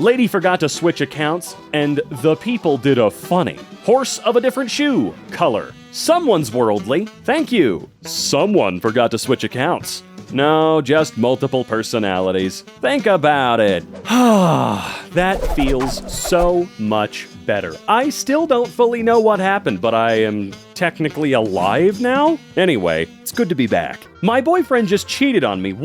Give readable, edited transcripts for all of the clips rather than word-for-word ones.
Lady forgot to switch accounts, and the people did a funny. Horse of a different shoe. Color. Someone's worldly. Thank you. Someone forgot to switch accounts. No, just multiple personalities. Think about it. That feels so much better. I still don't fully know what happened, but I am technically alive now? Anyway, it's good to be back. My boyfriend just cheated on me.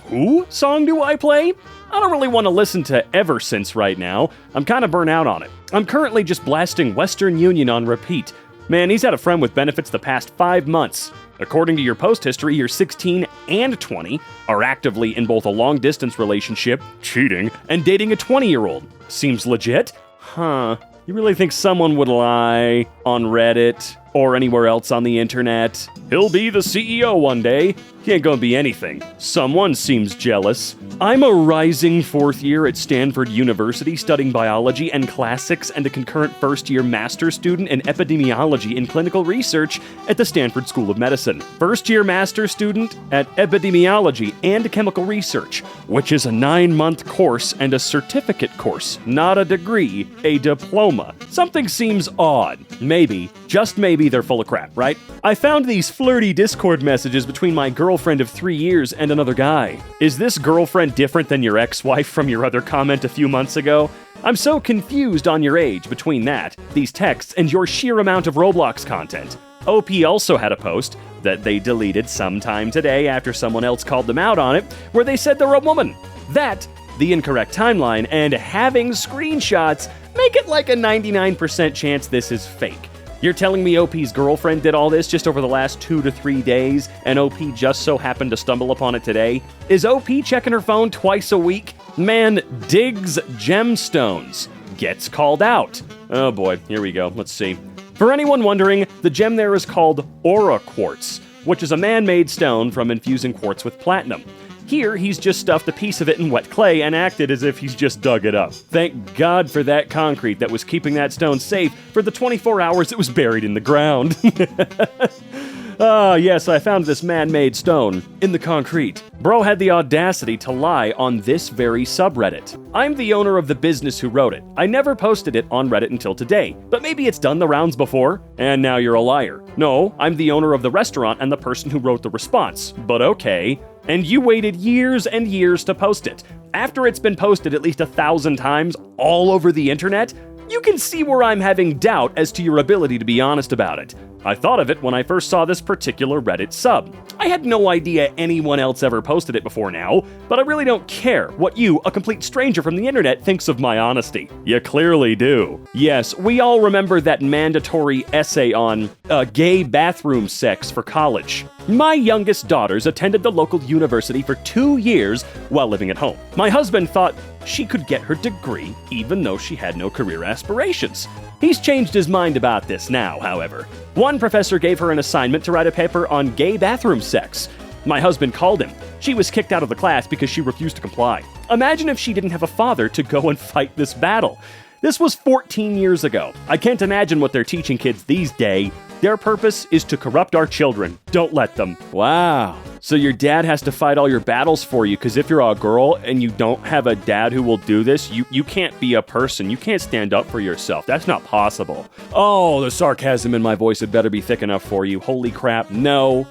Who song do I play? I don't really want to listen to Ever Since right now. I'm kind of burnt out on it. I'm currently just blasting Western Union on repeat. Man, he's had a friend with benefits the past 5 months. According to your post history, you're 16 and 20, are actively in both a long-distance relationship, cheating, and dating a 20-year-old. Seems legit? Huh. You really think someone would lie on Reddit or anywhere else on the internet? He'll be the CEO one day. He ain't gonna be anything. Someone seems jealous. I'm a rising 4th year at Stanford University studying biology and classics and a concurrent first-year master's student in epidemiology and clinical research at the Stanford School of Medicine. First-year master's student at epidemiology and chemical research, which is a 9-month course and a certificate course, not a degree, a diploma. Something seems odd. Maybe, just maybe they're full of crap, right? I found these flirty Discord messages between my girlfriend of 3 years and another guy. Is this girlfriend different than your ex-wife from your other comment a few months ago? I'm so confused on your age between that, these texts, and your sheer amount of Roblox content. OP also had a post that they deleted sometime today after someone else called them out on it, where they said they're a woman. That, the incorrect timeline, and having screenshots make it like a 99% chance this is fake. You're telling me OP's girlfriend did all this just over the last 2 to 3 days, and OP just so happened to stumble upon it today? Is OP checking her phone twice a week? Man digs gemstones. Gets called out. Oh boy, here we go. Let's see. For anyone wondering, the gem there is called Aura Quartz, which is a man-made stone from infusing quartz with platinum. Here, he's just stuffed a piece of it in wet clay and acted as if he's just dug it up. Thank God for that concrete that was keeping that stone safe for the 24 hours it was buried in the ground. Yes, I found this man-made stone in the concrete. Bro had the audacity to lie on this very subreddit. I'm the owner of the business who wrote it. I never posted it on Reddit until today, but maybe it's done the rounds before, and now you're a liar. No, I'm the owner of the restaurant and the person who wrote the response, but okay. And you waited years and years to post it. After it's been posted at least 1,000 times all over the internet, you can see where I'm having doubt as to your ability to be honest about it. I thought of it when I first saw this particular Reddit sub. I had no idea anyone else ever posted it before now, but I really don't care what you, a complete stranger from the internet, thinks of my honesty. You clearly do. Yes, we all remember that mandatory essay on gay bathroom sex for college. My youngest daughters attended the local university for 2 years while living at home. My husband thought she could get her degree even though she had no career aspirations. He's changed his mind about this now, however. One professor gave her an assignment to write a paper on gay bathroom sex. My husband called him. She was kicked out of the class because she refused to comply. Imagine if she didn't have a father to go and fight this battle. This was 14 years ago. I can't imagine what they're teaching kids these days. Their purpose is to corrupt our children. Don't let them. Wow. So your dad has to fight all your battles for you, because if you're a girl and you don't have a dad who will do this, you can't be a person. You can't stand up for yourself. That's not possible. Oh, the sarcasm in my voice had better be thick enough for you. Holy crap. No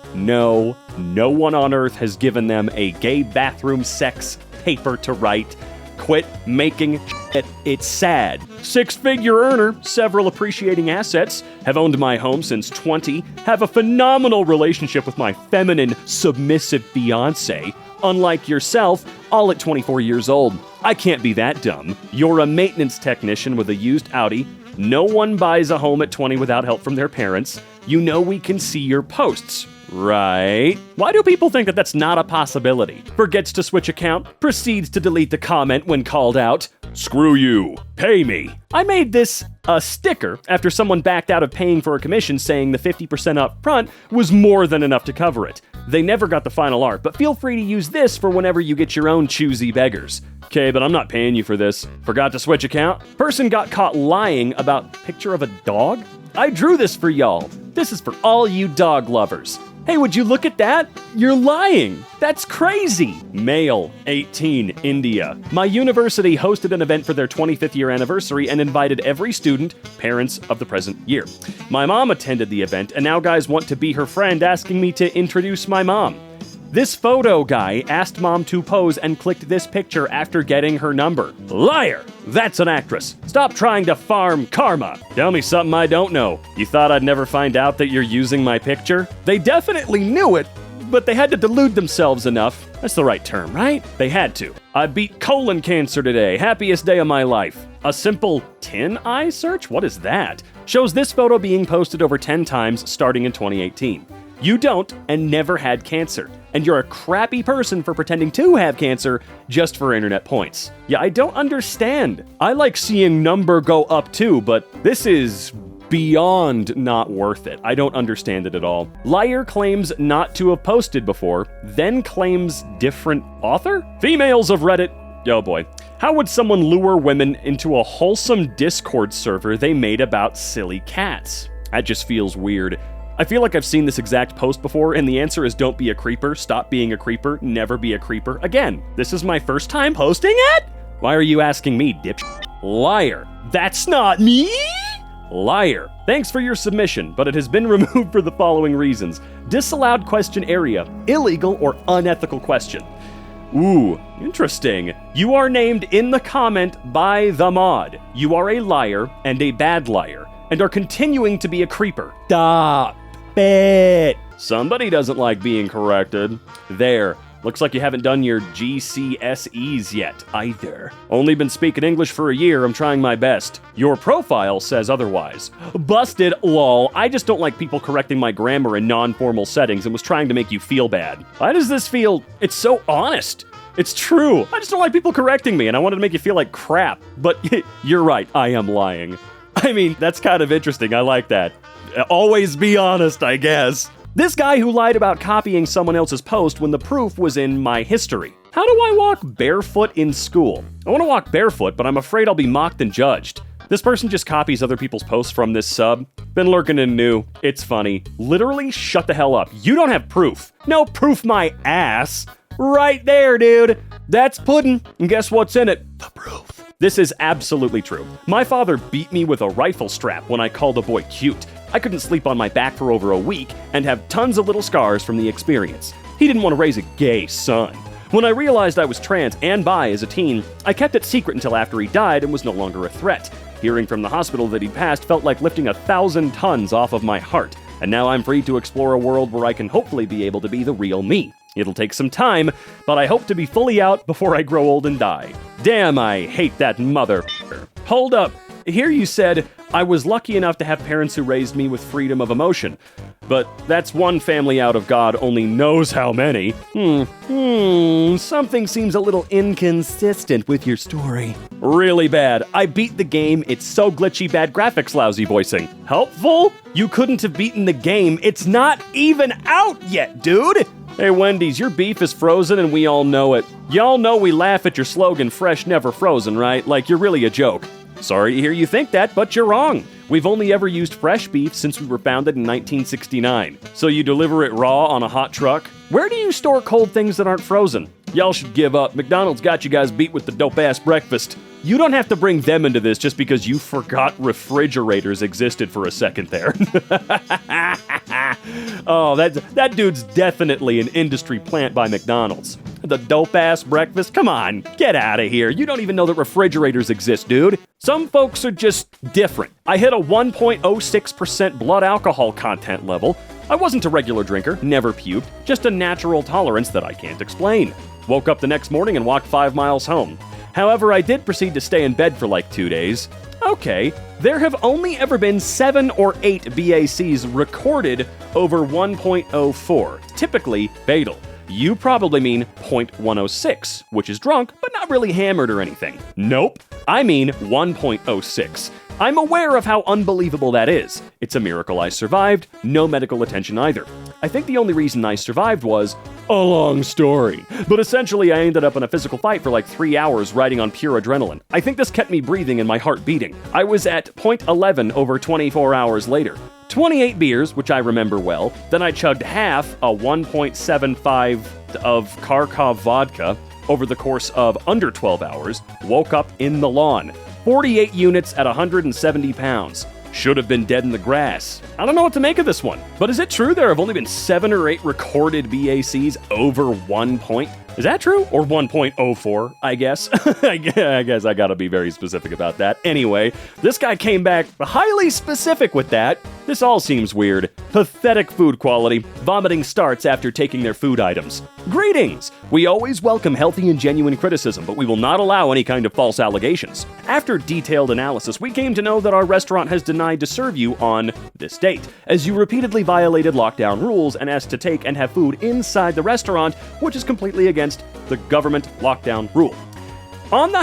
one on earth has given them a gay bathroom sex paper to write. Quit making shit. It's sad. 6-figure earner, several appreciating assets, have owned my home since 20, have a phenomenal relationship with my feminine, submissive fiancé. Unlike yourself, all at 24 years old. I can't be that dumb. You're a maintenance technician with a used Audi. No one buys a home at 20 without help from their parents. You know we can see your posts. Right? Why do people think that that's not a possibility? Forgets to switch account, proceeds to delete the comment when called out. Screw you. Pay me. I made this a sticker after someone backed out of paying for a commission saying the 50% up front was more than enough to cover it. They never got the final art, but feel free to use this for whenever you get your own choosy beggars. Okay, but I'm not paying you for this. Forgot to switch account? Person got caught lying about picture of a dog? I drew this for y'all. This is for all you dog lovers. Hey, would you look at that? You're lying. That's crazy. Male, 18, India. My university hosted an event for their 25th year anniversary and invited every student, parents of the present year. My mom attended the event, and now guys want to be her friend, asking me to introduce my mom. This photo guy asked mom to pose and clicked this picture after getting her number. Liar! That's an actress. Stop trying to farm karma. Tell me something I don't know. You thought I'd never find out that you're using my picture? They definitely knew it, but they had to delude themselves enough. That's the right term, right? They had to. I beat colon cancer today. Happiest day of my life. A simple 10-eye search? What is that? Shows this photo being posted over 10 times starting in 2018. You don't and never had cancer, and you're a crappy person for pretending to have cancer just for internet points. Yeah, I don't understand. I like seeing number go up too, but this is beyond not worth it. I don't understand it at all. Liar claims not to have posted before, then claims different author? Females of Reddit. Oh boy. How would someone lure women into a wholesome Discord server they made about silly cats? That just feels weird. I feel like I've seen this exact post before, and the answer is don't be a creeper, stop being a creeper, never be a creeper. Again, this is my first time posting it? Why are you asking me, dipshit? Liar. That's not me? Liar. Thanks for your submission, but it has been removed for the following reasons. Disallowed question area, illegal or unethical question. Ooh, interesting. You are named in the comment by the mod. You are a liar and a bad liar, and are continuing to be a creeper. Stop it. Somebody doesn't like being corrected. There. Looks like you haven't done your GCSEs yet, either. Only been speaking English for a year, I'm trying my best. Your profile says otherwise. Busted, lol. I just don't like people correcting my grammar in non-formal settings and was trying to make you feel bad. Why does this feel... It's so honest. It's true. I just don't like people correcting me, and I wanted to make you feel like crap. But you're right, I am lying. I mean, that's kind of interesting. I like that. Always be honest, I guess. This guy who lied about copying someone else's post when the proof was in my history. How do I walk barefoot in school? I want to walk barefoot, but I'm afraid I'll be mocked and judged. This person just copies other people's posts from this sub. Been lurking in new. It's funny. Literally, shut the hell up. You don't have proof. No proof, my ass. Right there, dude. That's pudding. And guess what's in it? The proof. This is absolutely true. My father beat me with a rifle strap when I called a boy cute. I couldn't sleep on my back for over a week and have tons of little scars from the experience. He didn't want to raise a gay son. When I realized I was trans and bi as a teen, I kept it secret until after he died and was no longer a threat. Hearing from the hospital that he'd passed felt like lifting 1,000 tons off of my heart, and now I'm free to explore a world where I can hopefully be able to be the real me. It'll take some time, but I hope to be fully out before I grow old and die. Damn, I hate that mother. Hold up. Here you said, I was lucky enough to have parents who raised me with freedom of emotion. But that's one family out of God only knows how many. Something seems a little inconsistent with your story. Really bad. I beat the game. It's so glitchy, bad graphics, lousy voicing. Helpful? You couldn't have beaten the game. It's not even out yet, dude. Hey, Wendy's, your beef is frozen and we all know it. Y'all know we laugh at your slogan, fresh, never frozen, right? Like you're really a joke. Sorry to hear you think that, but you're wrong. We've only ever used fresh beef since we were founded in 1969. So you deliver it raw on a hot truck? Where do you store cold things that aren't frozen? Y'all should give up. McDonald's got you guys beat with the dope-ass breakfast. You don't have to bring them into this just because you forgot refrigerators existed for a second there. Oh, that dude's definitely an industry plant by McDonald's. The dope-ass breakfast? Come on, get out of here. You don't even know that refrigerators exist, dude. Some folks are just different. I hit a 1.06% blood alcohol content level. I wasn't a regular drinker, never puked, just a natural tolerance that I can't explain. Woke up the next morning and walked 5 miles home. However, I did proceed to stay in bed for like 2 days. Okay, there have only ever been 7 or 8 BACs recorded over 1.04, typically fatal. You probably mean 0.106, which is drunk, but not really hammered or anything. Nope, I mean 1.06. I'm aware of how unbelievable that is. It's a miracle I survived, no medical attention either. I think the only reason I survived was a long story. But essentially, I ended up in a physical fight for like 3 hours riding on pure adrenaline. I think this kept me breathing and my heart beating. I was at .11 over 24 hours later. 28 beers, which I remember well. Then I chugged half a 1.75 of Kharkov vodka over the course of under 12 hours. Woke up in the lawn. 48 units at 170 pounds. Should have been dead in the grass. I don't know what to make of this one, but is it true there have only been 7 or 8 recorded BACs over 1 point? Is that true? Or 1.04, I guess? I guess I gotta be very specific about that. Anyway, this guy came back highly specific with that. This all seems weird. Pathetic food quality. Vomiting starts after taking their food items. Greetings! We always welcome healthy and genuine criticism, but we will not allow any kind of false allegations. After detailed analysis, we came to know that our restaurant has denied to serve you on this date, as you repeatedly violated lockdown rules and asked to take and have food inside the restaurant, which is completely against the government lockdown rule. On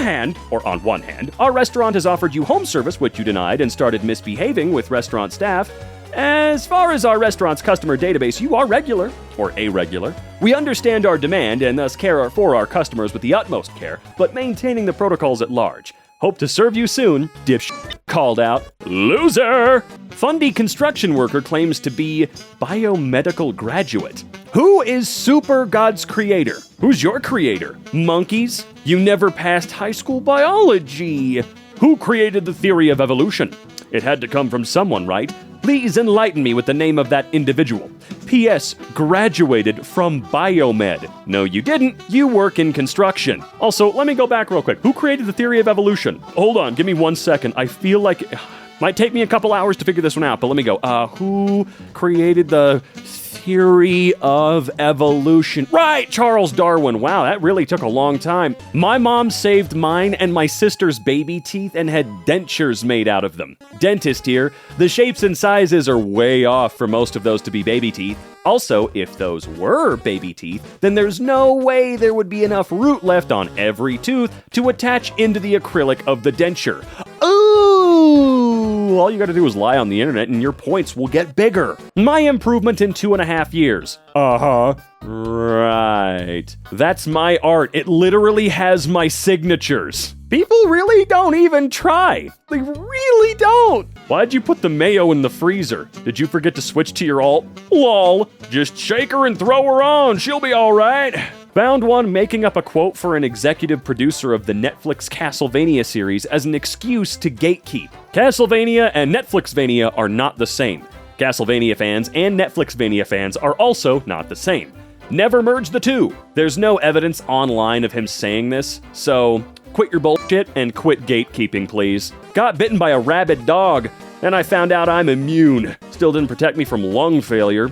one hand, our restaurant has offered you home service, which you denied, and started misbehaving with restaurant staff. As far as our restaurant's customer database, you are regular, or irregular. We understand our demand and thus care for our customers with the utmost care, but maintaining the protocols at large. Hope to serve you soon, dipshit. Called out. Loser! Fundy construction worker claims to be biomedical graduate. Who is Super God's creator? Who's your creator? Monkeys? You never passed high school biology. Who created the theory of evolution? It had to come from someone, right? Please enlighten me with the name of that individual. P.S. Graduated from biomed. No, you didn't. You work in construction. Also, let me go back real quick. Who created the theory of evolution? Hold on, give me 1 second. I feel like it might take me a couple hours to figure this one out, but let me go. Who created the theory of evolution? Right, Charles Darwin. Wow, that really took a long time. My mom saved mine and my sister's baby teeth and had dentures made out of them. Dentist here. The shapes and sizes are way off for most of those to be baby teeth. Also, if those were baby teeth, then there's no way there would be enough root left on every tooth to attach into the acrylic of the denture. Ooh! All you gotta do is lie on the internet and your points will get bigger. My improvement in 2.5 years. Uh-huh. Right. That's my art. It literally has my signatures. People really don't even try. They really don't. Why'd you put the mayo in the freezer? Did you forget to switch to your alt? Lol. Just shake her and throw her on. She'll be all right. Found one making up a quote for an executive producer of the Netflix Castlevania series as an excuse to gatekeep. Castlevania and Netflixvania are not the same. Castlevania fans and Netflixvania fans are also not the same. Never merge the two. There's no evidence online of him saying this, so quit your bullshit and quit gatekeeping, please. Got bitten by a rabid dog, and I found out I'm immune. Still didn't protect me from lung failure.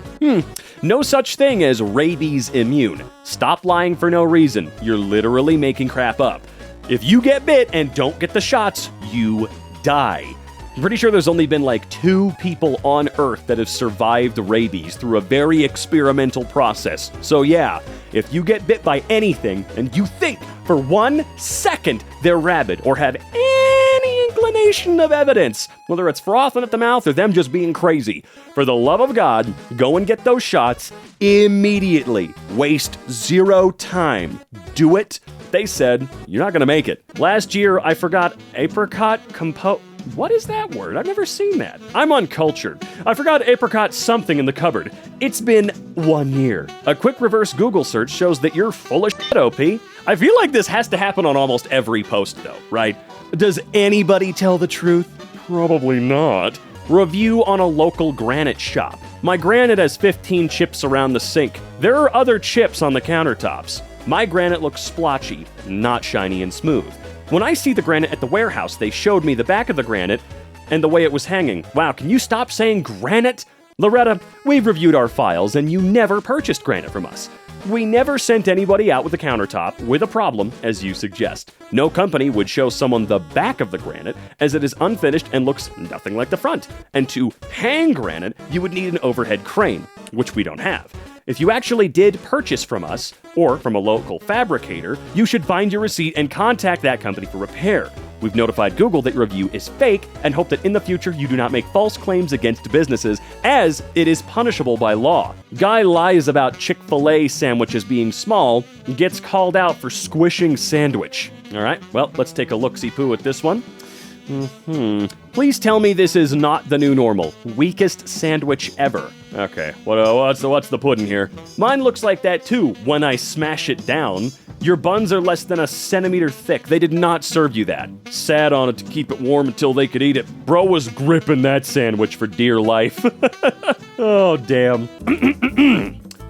No such thing as rabies immune. Stop lying for no reason. You're literally making crap up. If you get bit and don't get the shots, you die. I'm pretty sure there's only been like 2 people on Earth that have survived rabies through a very experimental process. So yeah, if you get bit by anything and you think for 1 second they're rabid or have any inclination of evidence, whether it's frothing at the mouth or them just being crazy, for the love of God, go and get those shots immediately. Waste 0 time. Do it. They said, you're not gonna make it. Last year, I forgot apricot compote. What is that word? I've never seen that. I'm uncultured. I forgot apricot something in the cupboard. It's been 1 year. A quick reverse Google search shows that you're full of shit, OP. I feel like this has to happen on almost every post, though, right? Does anybody tell the truth? Probably not. Review on a local granite shop. My granite has 15 chips around the sink. There are other chips on the countertops. My granite looks splotchy, not shiny and smooth. When I see the granite at the warehouse, they showed me the back of the granite and the way it was hanging. Wow, can you stop saying granite? Loretta, we've reviewed our files and you never purchased granite from us. We never sent anybody out with a countertop with a problem, as you suggest. No company would show someone the back of the granite, as it is unfinished and looks nothing like the front. And to hang granite, you would need an overhead crane, which we don't have. If you actually did purchase from us, or from a local fabricator, you should find your receipt and contact that company for repair. We've notified Google that your review is fake and hope that in the future you do not make false claims against businesses, as it is punishable by law. Guy lies about Chick-fil-A sandwiches being small, gets called out for squishing sandwich. All right, well, let's take a look-see-poo at this one. Please tell me this is not the new normal. Weakest sandwich ever. Okay, what's the pudding here? Mine looks like that too when I smash it down. Your buns are less than a centimeter thick. They did not serve you that. Sat on it to keep it warm until they could eat it. Bro was gripping that sandwich for dear life. Oh, damn.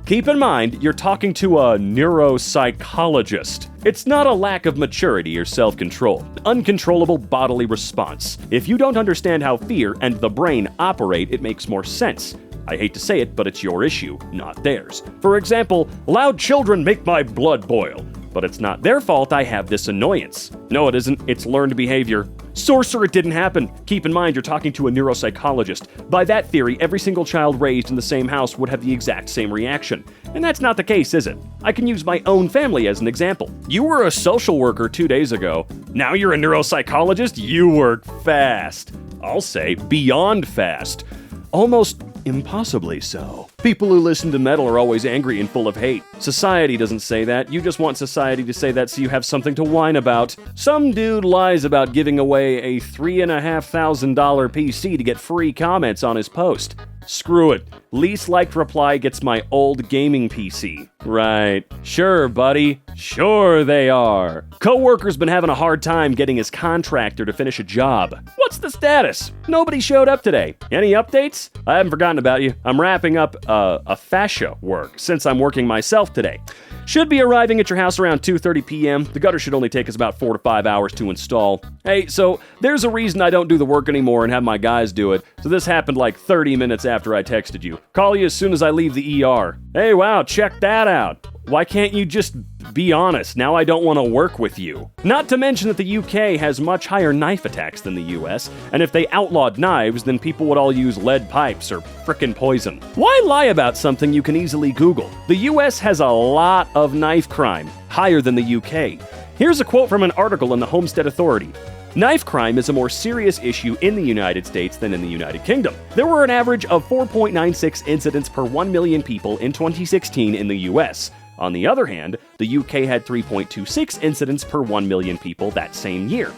Keep in mind, you're talking to a neuropsychologist. It's not a lack of maturity or self-control. Uncontrollable bodily response. If you don't understand how fear and the brain operate, it makes more sense. I hate to say it, but it's your issue, not theirs. For example, loud children make my blood boil. But it's not their fault I have this annoyance. No, it isn't. It's learned behavior. Sorcerer, it didn't happen. Keep in mind, you're talking to a neuropsychologist. By that theory, every single child raised in the same house would have the exact same reaction. And that's not the case, is it? I can use my own family as an example. You were a social worker 2 days ago. Now you're a neuropsychologist? You work fast. I'll say beyond fast. Almost impossibly so. People who listen to metal are always angry and full of hate. Society doesn't say that. You just want society to say that so you have something to whine about. Some dude lies about giving away a $3,500 PC to get free comments on his post. Screw it. Least liked reply gets my old gaming PC. Right. Sure, buddy. Sure they are. Coworker's been having a hard time getting his contractor to finish a job. What's the status? Nobody showed up today. Any updates? I haven't forgotten about you. I'm wrapping up a fascia work since I'm working myself today. Should be arriving at your house around 2:30 p.m. The gutter should only take us about 4 to 5 hours to install. Hey, so there's a reason I don't do the work anymore and have my guys do it. So this happened like 30 minutes after I texted you. Call you as soon as I leave the ER. Hey, wow, check that out. Why can't you just be honest? Now I don't want to work with you. Not to mention that the UK has much higher knife attacks than the US, and if they outlawed knives, then people would all use lead pipes or frickin' poison. Why lie about something you can easily Google? The US has a lot of knife crime, higher than the UK. Here's a quote from an article in the Homestead Authority. Knife crime is a more serious issue in the United States than in the United Kingdom. There were an average of 4.96 incidents per 1 million people in 2016 in the US. On the other hand, the UK had 3.26 incidents per 1 million people that same year.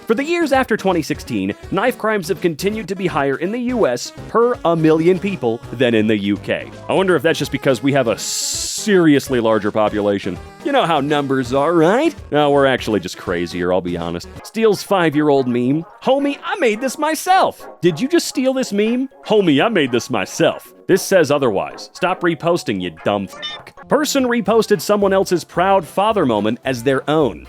For the years after 2016, knife crimes have continued to be higher in the US per 1 million people than in the UK. I wonder if that's just because we have a seriously larger population. You know how numbers are, right? No, we're actually just crazier, I'll be honest. Steals 5-year-old meme. Homie, I made this myself. Did you just steal this meme? Homie, I made this myself. This says otherwise. Stop reposting, you dumb f***. Person reposted someone else's proud father moment as their own.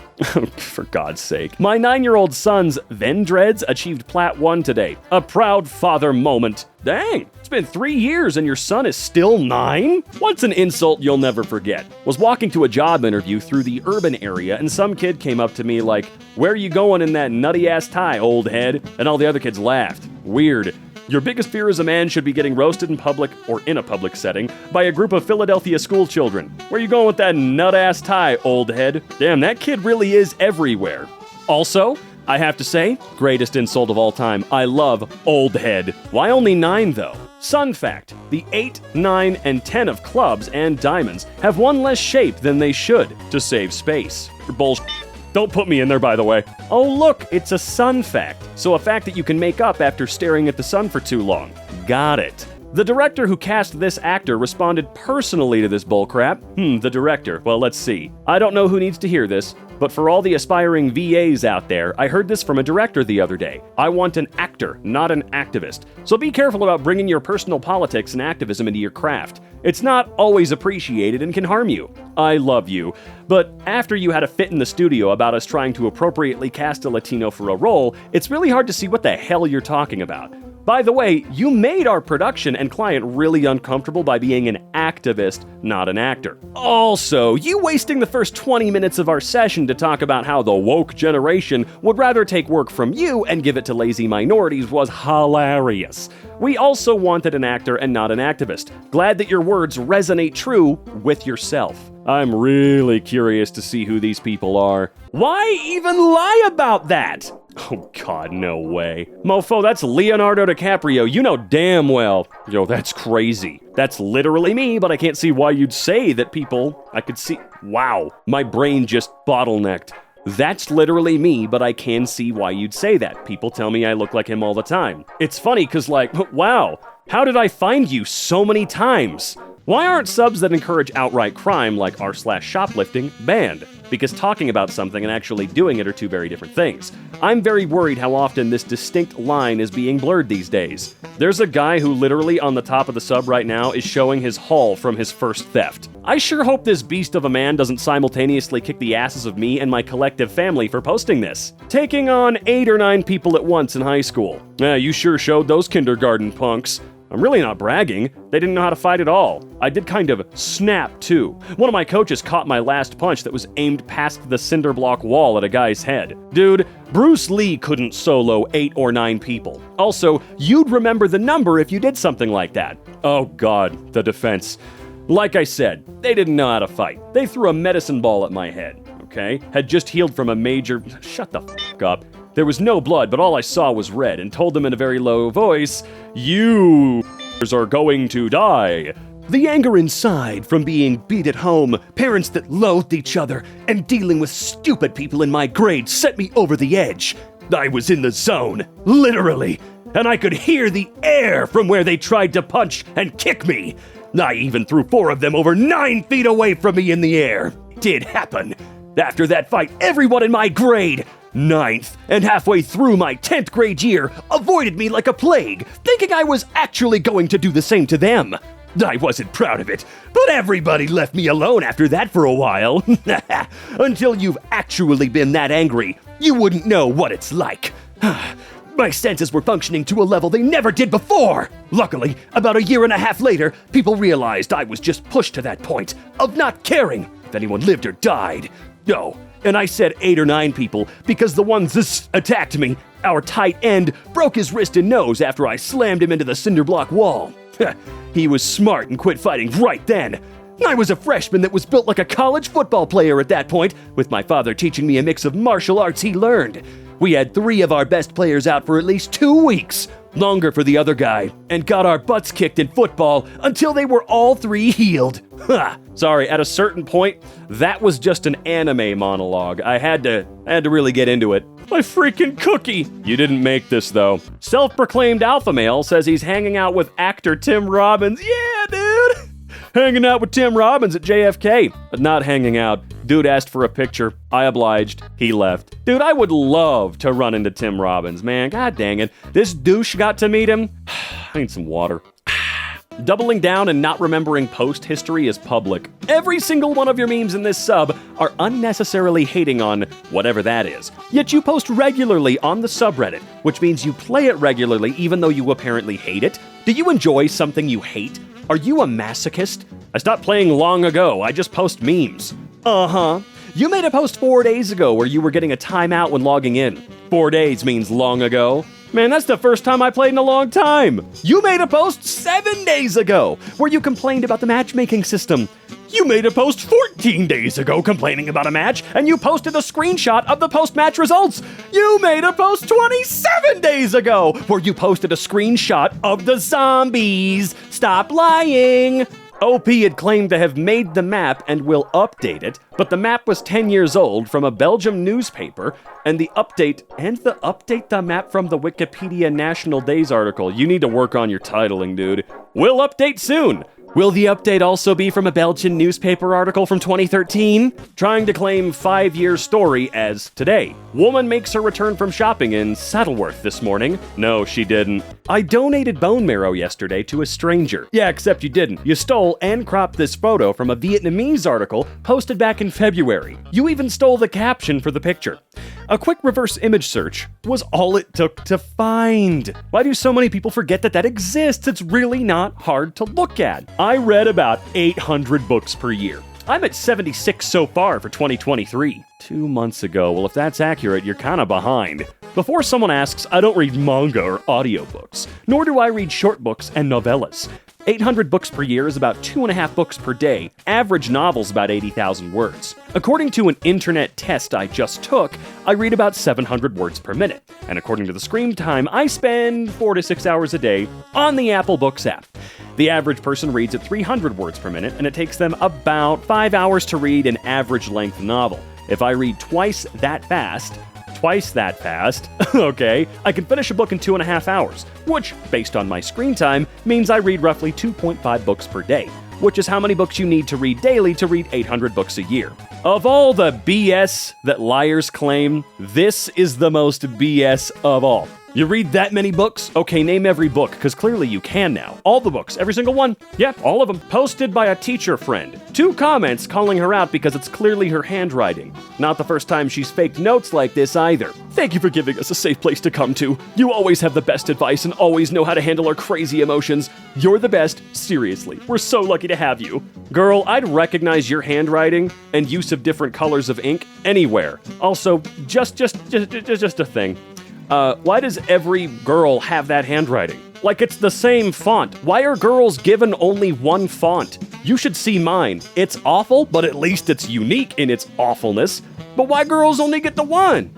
For God's sake. My 9-year-old son's Venn dreads achieved Plat 1 today. A proud father moment. Dang, it's been 3 years and your son is still 9? What's an insult you'll never forget? Was walking to a job interview through the urban area and some kid came up to me like, "Where you going in that nutty-ass tie, old head?" And all the other kids laughed. Weird. Your biggest fear as a man should be getting roasted in public or in a public setting by a group of Philadelphia school children. Where you going with that nut-ass tie, old head? Damn, that kid really is everywhere. Also, I have to say, greatest insult of all time, I love old head. Why only 9 though? Sun fact, the 8, 9, and 10 of clubs and diamonds have one less shape than they should to save space. Bullshit. Don't put me in there, by the way. Oh look, it's a sun fact. So a fact that you can make up after staring at the sun for too long. Got it. The director who cast this actor responded personally to this bullcrap. The director. Well, let's see. I don't know who needs to hear this, but for all the aspiring VAs out there, I heard this from a director the other day. I want an actor, not an activist. So be careful about bringing your personal politics and activism into your craft. It's not always appreciated and can harm you. I love you. But after you had a fit in the studio about us trying to appropriately cast a Latino for a role, it's really hard to see what the hell you're talking about. By the way, you made our production and client really uncomfortable by being an activist, not an actor. Also, you wasting the first 20 minutes of our session to talk about how the woke generation would rather take work from you and give it to lazy minorities was hilarious. We also wanted an actor and not an activist. Glad that your words resonate true with yourself. I'm really curious to see who these people are. Why even lie about that? Oh god, no way. Mofo, that's Leonardo DiCaprio, you know damn well. Yo, that's crazy. That's literally me, but I can't see why you'd say that people... I could see... Wow, my brain just bottlenecked. That's literally me, but I can see why you'd say that. People tell me I look like him all the time. It's funny, cause like, wow, how did I find you so many times? Why aren't subs that encourage outright crime, like r/shoplifting, banned? Because talking about something and actually doing it are two very different things. I'm very worried how often this distinct line is being blurred these days. There's a guy who literally on the top of the sub right now is showing his haul from his first theft. I sure hope this beast of a man doesn't simultaneously kick the asses of me and my collective family for posting this. Taking on 8 or 9 people at once in high school. You sure showed those kindergarten punks. I'm really not bragging. They didn't know how to fight at all. I did kind of snap, too. One of my coaches caught my last punch that was aimed past the cinder block wall at a guy's head. Dude, Bruce Lee couldn't solo 8 or 9 people. Also, you'd remember the number if you did something like that. Oh god, the defense. Like I said, they didn't know how to fight. They threw a medicine ball at my head, okay? Had just healed from a major... Shut the f*** up. There was no blood, but all I saw was red, and told them in a very low voice, "You are going to die." The anger inside from being beat at home, parents that loathed each other, and dealing with stupid people in my grade set me over the edge. I was in the zone, literally, and I could hear the air from where they tried to punch and kick me. I even threw 4 of them over 9 feet away from me in the air. It did happen. After that fight, everyone in my grade, 9th, and halfway through my 10th grade year, avoided me like a plague, thinking I was actually going to do the same to them. I wasn't proud of it, but everybody left me alone after that for a while. Until you've actually been that angry, you wouldn't know what it's like. My senses were functioning to a level they never did before. Luckily, about a year and a half later, people realized I was just pushed to that point of not caring if anyone lived or died. No. And I said 8 or 9 people because the ones that attacked me, our tight end, broke his wrist and nose after I slammed him into the cinder block wall. He was smart and quit fighting right then. I was a freshman that was built like a college football player at that point, with my father teaching me a mix of martial arts he learned. We had 3 of our best players out for at least 2 weeks, longer for the other guy, and got our butts kicked in football until they were all 3 healed. Sorry, at a certain point, that was just an anime monologue. I had to really get into it. My freaking cookie! You didn't make this, though. Self-proclaimed alpha male says he's hanging out with actor Tim Robbins. Yeah, dude! Hanging out with Tim Robbins at JFK. But not hanging out. Dude asked for a picture. I obliged. He left. Dude, I would love to run into Tim Robbins, man. God dang it. This douche got to meet him. I need some water. Doubling down and not remembering post history is public. Every single one of your memes in this sub are unnecessarily hating on whatever that is. Yet you post regularly on the subreddit, which means you play it regularly even though you apparently hate it. Do you enjoy something you hate? Are you a masochist? I stopped playing long ago. I just post memes. Uh-huh. You made a post 4 days ago where you were getting a timeout when logging in. 4 days means long ago. Man, that's the first time I played in a long time. You made a post 7 days ago where you complained about the matchmaking system. You made a post 14 days ago complaining about a match, and you posted a screenshot of the post-match results. You made a post 27 days ago where you posted a screenshot of the zombies. Stop lying. OP had claimed to have made the map and will update it, but the map was 10 years old from a Belgium newspaper, and the update the map from the Wikipedia National Days article. You need to work on your titling, dude. Will update soon. Will the update also be from a Belgian newspaper article from 2013? Trying to claim 5-year story as today. Woman makes her return from shopping in Saddleworth this morning. No, she didn't. I donated bone marrow yesterday to a stranger. Yeah, except you didn't. You stole and cropped this photo from a Vietnamese article posted back in February. You even stole the caption for the picture. A quick reverse image search was all it took to find. Why do so many people forget that exists? It's really not hard to look at. I read about 800 books per year. I'm at 76 so far for 2023. 2 months ago. Well, if that's accurate, you're kind of behind. Before someone asks, I don't read manga or audiobooks, nor do I read short books and novellas. 800 books per year is about 2.5 books per day. Average novel's about 80,000 words. According to an internet test I just took, I read about 700 words per minute. And according to the screen time, I spend 4 to 6 hours a day on the Apple Books app. The average person reads at 300 words per minute, and it takes them about 5 hours to read an average length novel. If I read twice that fast, okay, I can finish a book in 2.5 hours, which, based on my screen time, means I read roughly 2.5 books per day, which is how many books you need to read daily to read 800 books a year. Of all the BS that liars claim, this is the most BS of all. You read that many books? Okay, name every book, because clearly you can now. All the books, every single one. Yeah, all of them. Posted by a teacher friend. 2 comments calling her out because it's clearly her handwriting. Not the first time she's faked notes like this either. Thank you for giving us a safe place to come to. You always have the best advice and always know how to handle our crazy emotions. You're the best. Seriously, we're so lucky to have you. Girl, I'd recognize your handwriting and use of different colors of ink anywhere. Also, just a thing. Why does every girl have that handwriting? Like it's the same font. Why are girls given only one font? You should see mine. It's awful, but at least it's unique in its awfulness. But why girls only get the one?